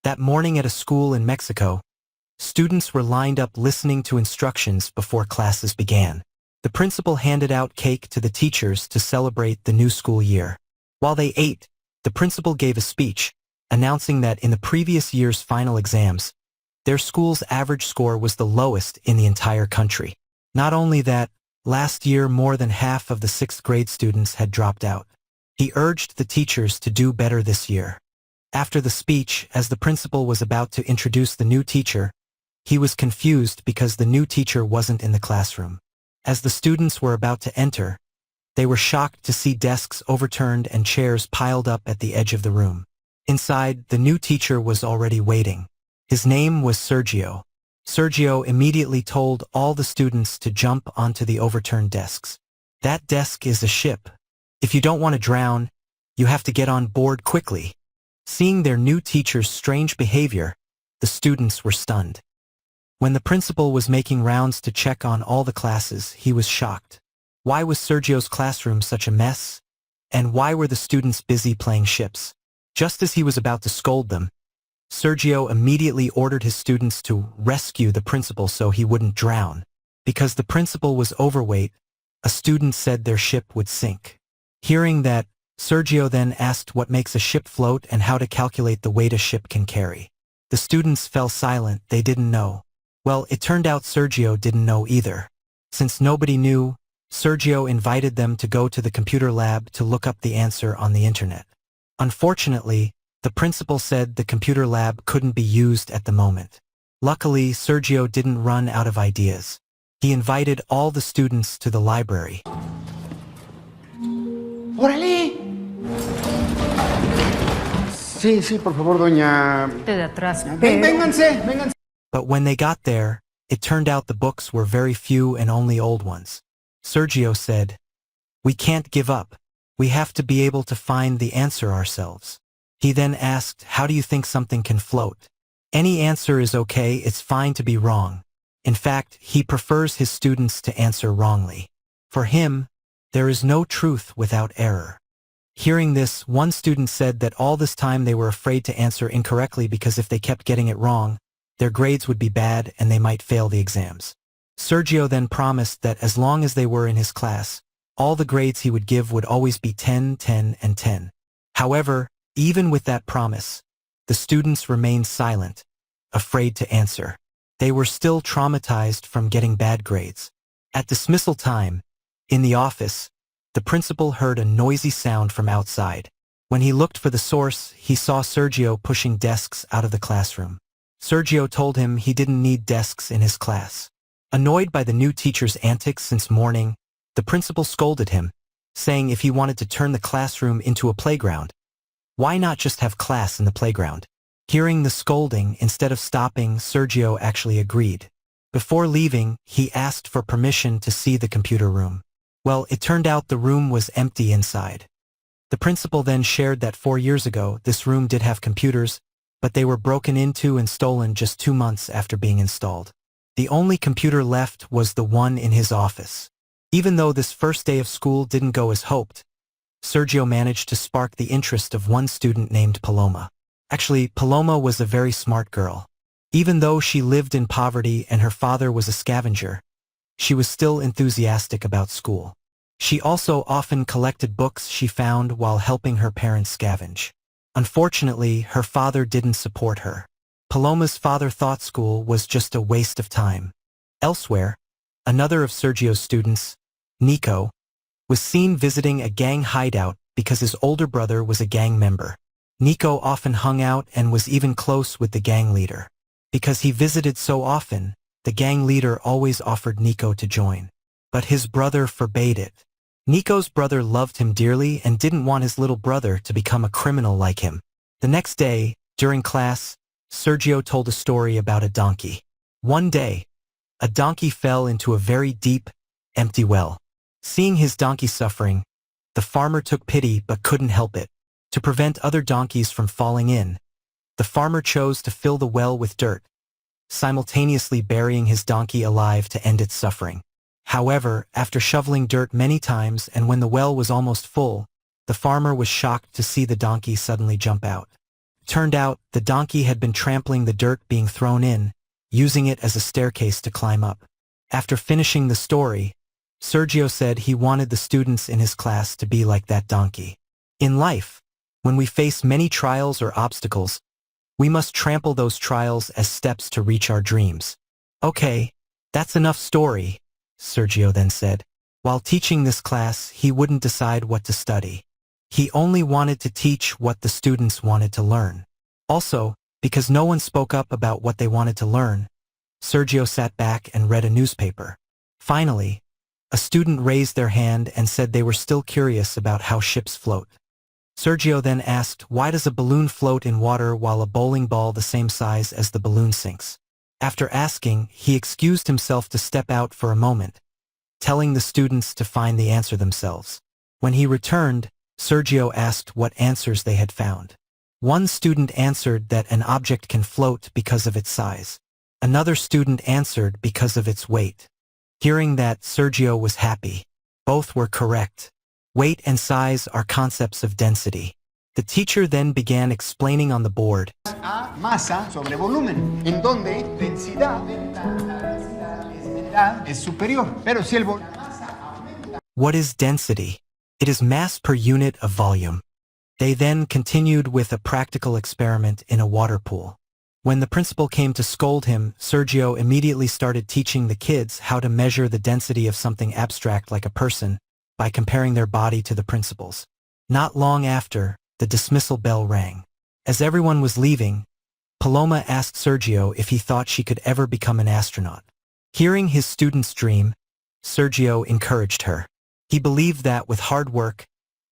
That morning at a school in Mexico, students were lined up listening to instructions before classes began. The principal handed out cake to the teachers to celebrate the new school year. While they ate, the principal gave a speech, announcing that in the previous year's final exams, their school's average score was the lowest in the entire country. Not only that, last year more than half of the 6th grade students had dropped out. He urged the teachers to do better this year. After the speech, as the principal was about to introduce the new teacher, he was confused because the new teacher wasn't in the classroom. As the students were about to enter, they were shocked to see desks overturned and chairs piled up at the edge of the room. Inside, the new teacher was already waiting. His name was Sergio. Sergio immediately told all the students to jump onto the overturned desks. That desk is a ship. If you don't want to drown, you have to get on board quickly. Seeing their new teacher's strange behavior, the students were stunned. When the principal was making rounds to check on all the classes, he was shocked. Why was Sergio's classroom such a mess? And why were the students busy playing ships? Just as he was about to scold them, Sergio immediately ordered his students to rescue the principal so he wouldn't drown. Because the principal was overweight, a student said their ship would sink. Hearing that, Sergio then asked what makes a ship float and how to calculate the weight a ship can carry. The students fell silent, they didn't know. Well, it turned out Sergio didn't know either. Since nobody knew, Sergio invited them to go to the computer lab to look up the answer on the internet. Unfortunately, the principal said the computer lab couldn't be used at the moment. Luckily, Sergio didn't run out of ideas. He invited all the students to the library. ¡Órale! Sí, por favor, doña... De atrás. Vénganse. But when they got there, it turned out the books were very few and only old ones. Sergio said, "We can't give up. We have to be able to find the answer ourselves." He then asked, "How do you think something can float?" Any answer is okay, it's fine to be wrong. In fact, he prefers his students to answer wrongly. For him, there is no truth without error. Hearing this, one student said that all this time they were afraid to answer incorrectly because if they kept getting it wrong, their grades would be bad and they might fail the exams. Sergio then promised that as long as they were in his class, all the grades he would give would always be 10, 10, and 10. However, even with that promise, the students remained silent, afraid to answer. They were still traumatized from getting bad grades. At dismissal time, in the office, the principal heard a noisy sound from outside. When he looked for the source, he saw Sergio pushing desks out of the classroom. Sergio told him he didn't need desks in his class. Annoyed by the new teacher's antics since morning, the principal scolded him, saying if he wanted to turn the classroom into a playground, why not just have class in the playground? Hearing the scolding, instead of stopping, Sergio actually agreed. Before leaving, he asked for permission to see the computer room. Well, it turned out the room was empty inside. The principal then shared that 4 years ago, this room did have computers, but they were broken into and stolen just 2 months after being installed. The only computer left was the one in his office. Even though this first day of school didn't go as hoped, Sergio managed to spark the interest of one student named Paloma. Actually, Paloma was a very smart girl. Even though she lived in poverty and her father was a scavenger, she was still enthusiastic about school. She also often collected books she found while helping her parents scavenge. Unfortunately, her father didn't support her. Paloma's father thought school was just a waste of time. Elsewhere, another of Sergio's students, Nico, was seen visiting a gang hideout because his older brother was a gang member. Nico often hung out and was even close with the gang leader. Because he visited so often, the gang leader always offered Nico to join. But his brother forbade it. Nico's brother loved him dearly and didn't want his little brother to become a criminal like him. The next day, during class, Sergio told a story about a donkey. One day, a donkey fell into a very deep, empty well. Seeing his donkey suffering, the farmer took pity but couldn't help it. To prevent other donkeys from falling in, the farmer chose to fill the well with dirt, simultaneously burying his donkey alive to end its suffering. However, after shoveling dirt many times and when the well was almost full, the farmer was shocked to see the donkey suddenly jump out. turned out the donkey had been trampling the dirt being thrown in, using it as a staircase to climb up. After finishing the story, Sergio said he wanted the students in his class to be like that donkey. In life, when we face many trials or obstacles, we must trample those trials as steps to reach our dreams. Okay, that's enough story, Sergio then said. While teaching this class, he wouldn't decide what to study. He only wanted to teach what the students wanted to learn. Also, because no one spoke up about what they wanted to learn, Sergio sat back and read a newspaper. Finally, a student raised their hand and said they were still curious about how ships float. Sergio then asked, why does a balloon float in water while a bowling ball the same size as the balloon sinks? After asking, he excused himself to step out for a moment, telling the students to find the answer themselves. When he returned, Sergio asked what answers they had found. One student answered that an object can float because of its size. Another student answered because of its weight. Hearing that, Sergio was happy. Both were correct. Weight and size are concepts of density. The teacher then began explaining on the board. A masa sobre volumen, en donde densidad es superior. Pero si el volumen. What is density? It is mass per unit of volume. They then continued with a practical experiment in a water pool. When the principal came to scold him, Sergio immediately started teaching the kids how to measure the density of something abstract like a person by comparing their body to the principal's. Not long after, the dismissal bell rang. As everyone was leaving, Paloma asked Sergio if he thought she could ever become an astronaut. Hearing his student's dream, Sergio encouraged her. He believed that with hard work,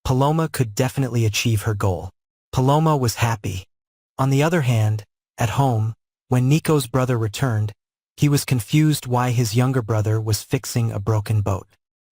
Paloma could definitely achieve her goal. Paloma was happy. On the other hand, at home, when Nico's brother returned, he was confused why his younger brother was fixing a broken boat.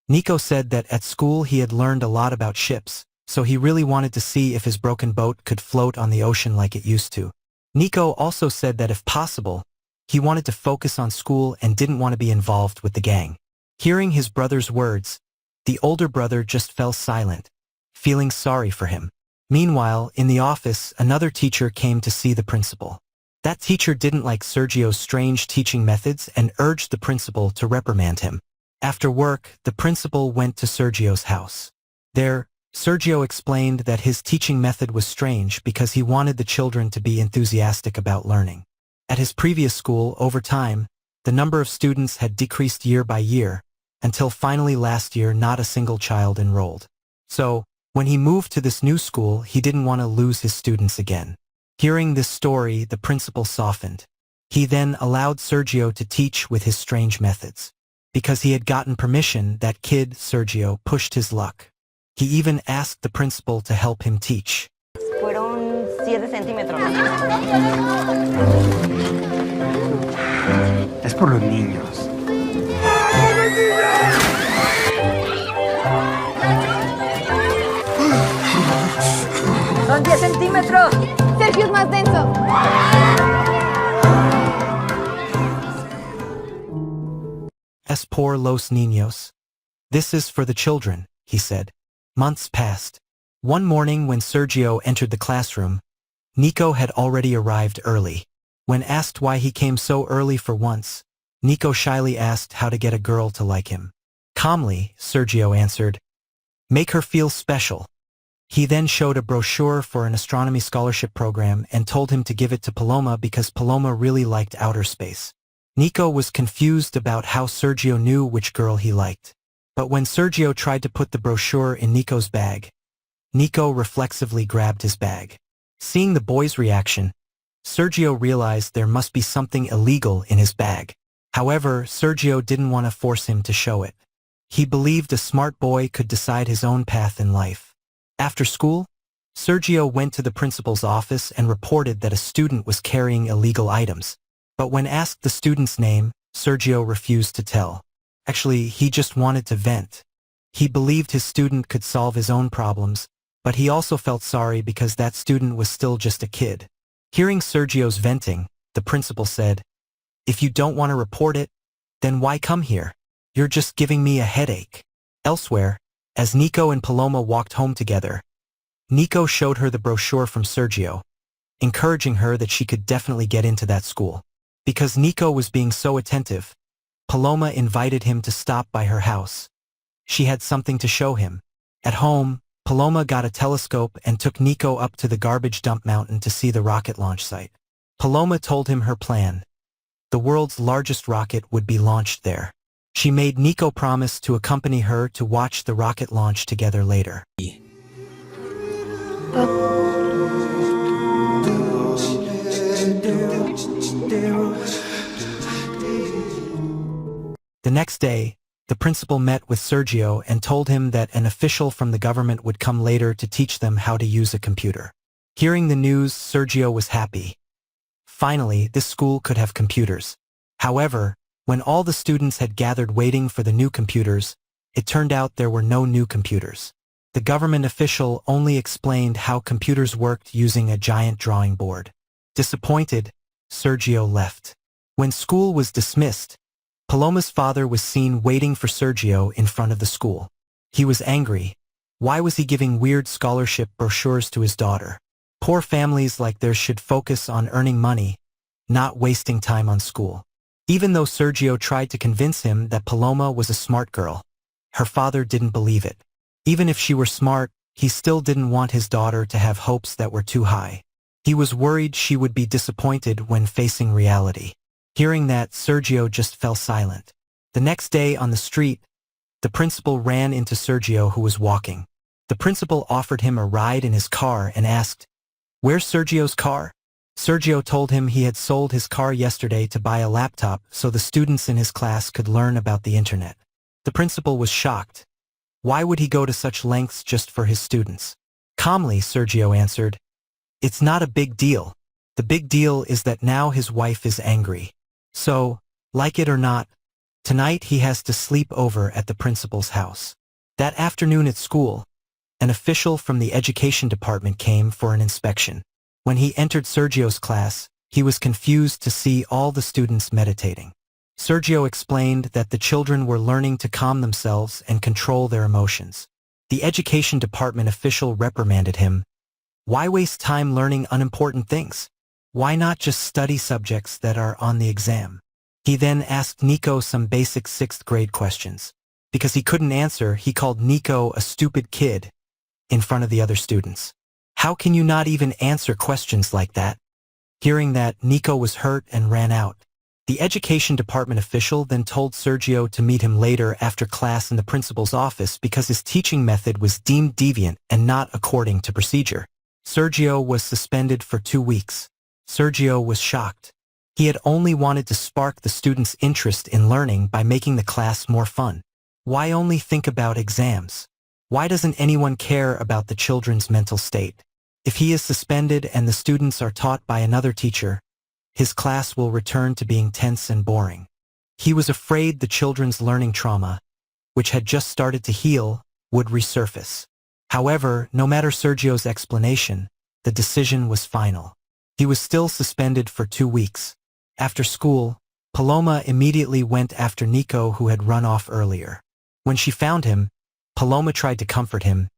Nico said that at school he had learned a lot about ships, so he really wanted to see if his broken boat could float on the ocean like it used to. Nico also said that if possible, he wanted to focus on school and didn't want to be involved with the gang. Hearing his brother's words, the older brother just fell silent, feeling sorry for him. Meanwhile, in the office, another teacher came to see the principal. That teacher didn't like Sergio's strange teaching methods and urged the principal to reprimand him. After work, the principal went to Sergio's house. There, Sergio explained that his teaching method was strange because he wanted the children to be enthusiastic about learning. At his previous school, over time, the number of students had decreased year by year, until finally last year not a single child enrolled. So, when he moved to this new school, he didn't want to lose his students again. Hearing this story, the principal softened. He then allowed Sergio to teach with his strange methods. Because he had gotten permission, that kid, Sergio, pushed his luck. He even asked the principal to help him teach. Fueron 7 centímetros. Es por los niños. Son 10 centímetros. Sergio es más denso. Es por los niños. This is for the children, he said. Months passed. One morning when Sergio entered the classroom, Nico had already arrived early. When asked why he came so early for once, Nico shyly asked how to get a girl to like him. Calmly, Sergio answered, "Make her feel special." He then showed a brochure for an astronomy scholarship program and told him to give it to Paloma because Paloma really liked outer space. Nico was confused about how Sergio knew which girl he liked. But when Sergio tried to put the brochure in Nico's bag, Nico reflexively grabbed his bag. Seeing the boy's reaction, Sergio realized there must be something illegal in his bag. However, Sergio didn't want to force him to show it. He believed a smart boy could decide his own path in life. After school, Sergio went to the principal's office and reported that a student was carrying illegal items. But when asked the student's name, Sergio refused to tell. Actually, he just wanted to vent. He believed his student could solve his own problems, but he also felt sorry because that student was still just a kid. Hearing Sergio's venting, the principal said, "If you don't want to report it, then why come here? You're just giving me a headache." Elsewhere, as Nico and Paloma walked home together, Nico showed her the brochure from Sergio. encouraging her that she could definitely get into that school. Because Nico was being so attentive, Paloma invited him to stop by her house. She had something to show him. At home, Paloma got a telescope and took Nico up to the garbage dump mountain to see the rocket launch site. Paloma told him her plan. The world's largest rocket would be launched there. She made Nico promise to accompany her to watch the rocket launch together later. The next day, the principal met with Sergio and told him that an official from the government would come later to teach them how to use a computer. Hearing the news, Sergio was happy. Finally, this school could have computers. However, when all the students had gathered waiting for the new computers, it turned out there were no new computers. The government official only explained how computers worked using a giant drawing board. Disappointed, Sergio left. When school was dismissed, Paloma's father was seen waiting for Sergio in front of the school. He was angry. Why was he giving weird scholarship brochures to his daughter? Poor families like theirs should focus on earning money, not wasting time on school. Even though Sergio tried to convince him that Paloma was a smart girl, her father didn't believe it. Even if she were smart, he still didn't want his daughter to have hopes that were too high. He was worried she would be disappointed when facing reality. Hearing that, Sergio just fell silent. The next day on the street, the principal ran into Sergio, who was walking. The principal offered him a ride in his car and asked, "Where's Sergio's car?" Sergio told him he had sold his car yesterday to buy a laptop so the students in his class could learn about the internet. The principal was shocked. Why would he go to such lengths just for his students? Calmly, Sergio answered, "It's not a big deal. The big deal is that now his wife is angry. So, like it or not, tonight he has to sleep over at the principal's house." That afternoon at school, an official from the education department came for an inspection. When he entered Sergio's class, he was confused to see all the students meditating. Sergio explained that the children were learning to calm themselves and control their emotions. The education department official reprimanded him. Why waste time learning unimportant things? Why not just study subjects that are on the exam? He then asked Nico some basic 6th grade questions. Because he couldn't answer, he called Nico a stupid kid in front of the other students. How can you not even answer questions like that? Hearing that, Nico was hurt and ran out. The education department official then told Sergio to meet him later after class in the principal's office because his teaching method was deemed deviant and not according to procedure. Sergio was suspended for 2 weeks. Sergio was shocked. He had only wanted to spark the students' interest in learning by making the class more fun. Why only think about exams? Why doesn't anyone care about the children's mental state? If he is suspended and the students are taught by another teacher, his class will return to being tense and boring. He was afraid the children's learning trauma, which had just started to heal, would resurface. However, no matter Sergio's explanation, the decision was final. He was still suspended for 2 weeks. After school, Paloma immediately went after Nico, who had run off earlier. When she found him, Paloma tried to comfort him.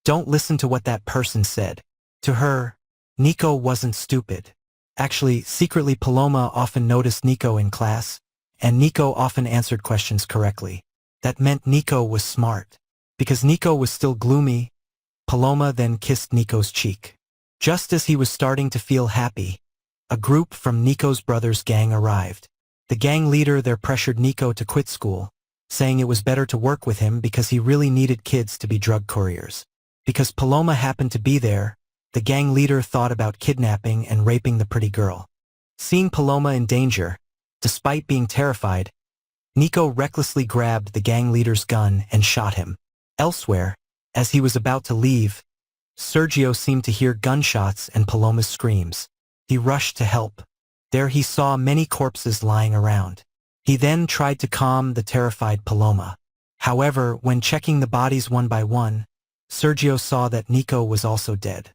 "Don't listen to what that person said." To her, Nico wasn't stupid. Actually, secretly, Paloma often noticed Nico in class, and Nico often answered questions correctly. That meant Nico was smart. Because Nico was still gloomy, Paloma then kissed Nico's cheek. Just as he was starting to feel happy, a group from Nico's brother's gang arrived. The gang leader there pressured Nico to quit school, saying it was better to work with him because he really needed kids to be drug couriers. Because Paloma happened to be there, the gang leader thought about kidnapping and raping the pretty girl. Seeing Paloma in danger, despite being terrified, Nico recklessly grabbed the gang leader's gun and shot him. Elsewhere, as he was about to leave, Sergio seemed to hear gunshots and Paloma's screams. He rushed to help. There he saw many corpses lying around. He then tried to calm the terrified Paloma. However, when checking the bodies one by one, Sergio saw that Nico was also dead.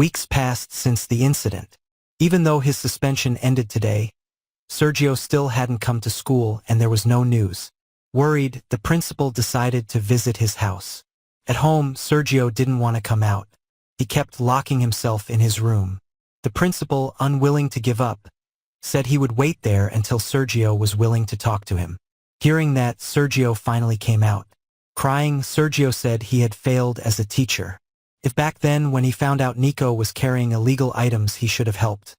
Weeks passed since the incident. Even though his suspension ended today, Sergio still hadn't come to school and there was no news. Worried, the principal decided to visit his house. At home, Sergio didn't want to come out. He kept locking himself in his room. The principal, unwilling to give up, said he would wait there until Sergio was willing to talk to him. Hearing that, Sergio finally came out. Crying, Sergio said he had failed as a teacher. If back then, when he found out Nico was carrying illegal items, he should have helped.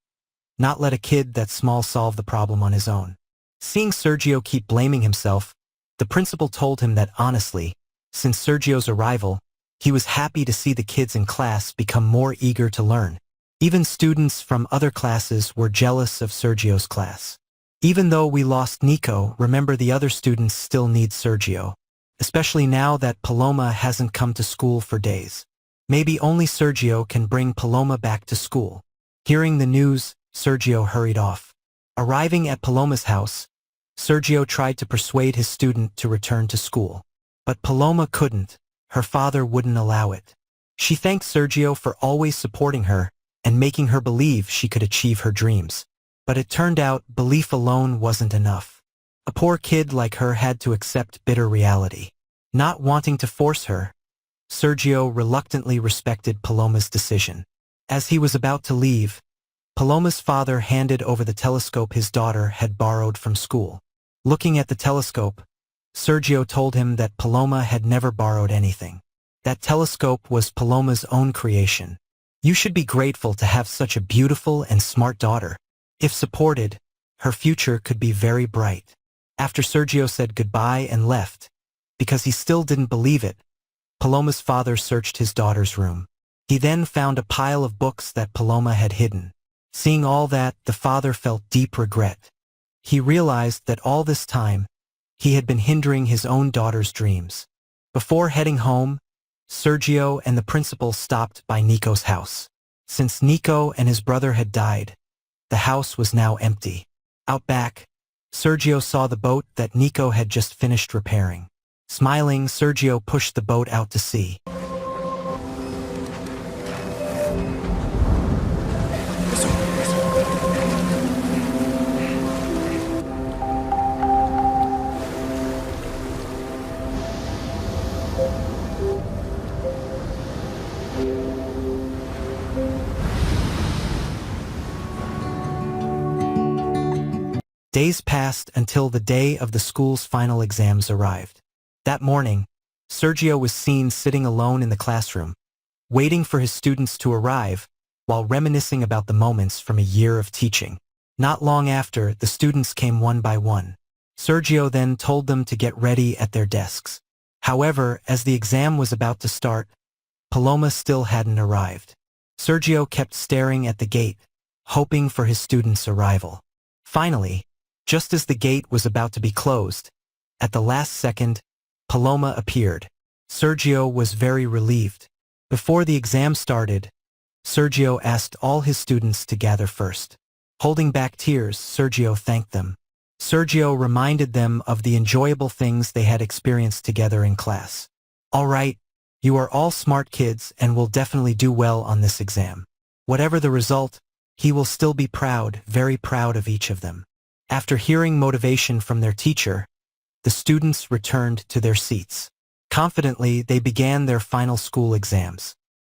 Not let a kid that small solve the problem on his own. Seeing Sergio keep blaming himself, the principal told him that honestly, since Sergio's arrival, he was happy to see the kids in class become more eager to learn. Even students from other classes were jealous of Sergio's class. Even though we lost Nico, remember the other students still need Sergio. Especially now that Paloma hasn't come to school for days. Maybe only Sergio can bring Paloma back to school. Hearing the news, Sergio hurried off. Arriving at Paloma's house, Sergio tried to persuade his student to return to school. But Paloma couldn't. Her father wouldn't allow it. She thanked Sergio for always supporting her and making her believe she could achieve her dreams. But it turned out belief alone wasn't enough. A poor kid like her had to accept bitter reality. Not wanting to force her, Sergio reluctantly respected Paloma's decision. As he was about to leave, Paloma's father handed over the telescope his daughter had borrowed from school. Looking at the telescope, Sergio told him that Paloma had never borrowed anything. That telescope was Paloma's own creation. You should be grateful to have such a beautiful and smart daughter. If supported, her future could be very bright. After Sergio said goodbye and left, because he still didn't believe it, Paloma's father searched his daughter's room. He then found a pile of books that Paloma had hidden. Seeing all that, the father felt deep regret. He realized that all this time, he had been hindering his own daughter's dreams. Before heading home, Sergio and the principal stopped by Nico's house. Since Nico and his brother had died, the house was now empty. Out back, Sergio saw the boat that Nico had just finished repairing. Smiling, Sergio pushed the boat out to sea. Days passed until the day of the school's final exams arrived. That morning, Sergio was seen sitting alone in the classroom, waiting for his students to arrive while reminiscing about the moments from a year of teaching. Not long after, the students came one by one. Sergio then told them to get ready at their desks. However, as the exam was about to start, Paloma still hadn't arrived. Sergio kept staring at the gate, hoping for his students' arrival. Finally, just as the gate was about to be closed, at the last second, Paloma appeared. Sergio was very relieved. Before the exam started, Sergio asked all his students to gather first. Holding back tears, Sergio thanked them. Sergio reminded them of the enjoyable things they had experienced together in class. All right, you are all smart kids and will definitely do well on this exam. Whatever the result, he will still be proud, very proud of each of them. After hearing motivation from their teacher, the students returned to their seats. Confidently, they began their final school exams.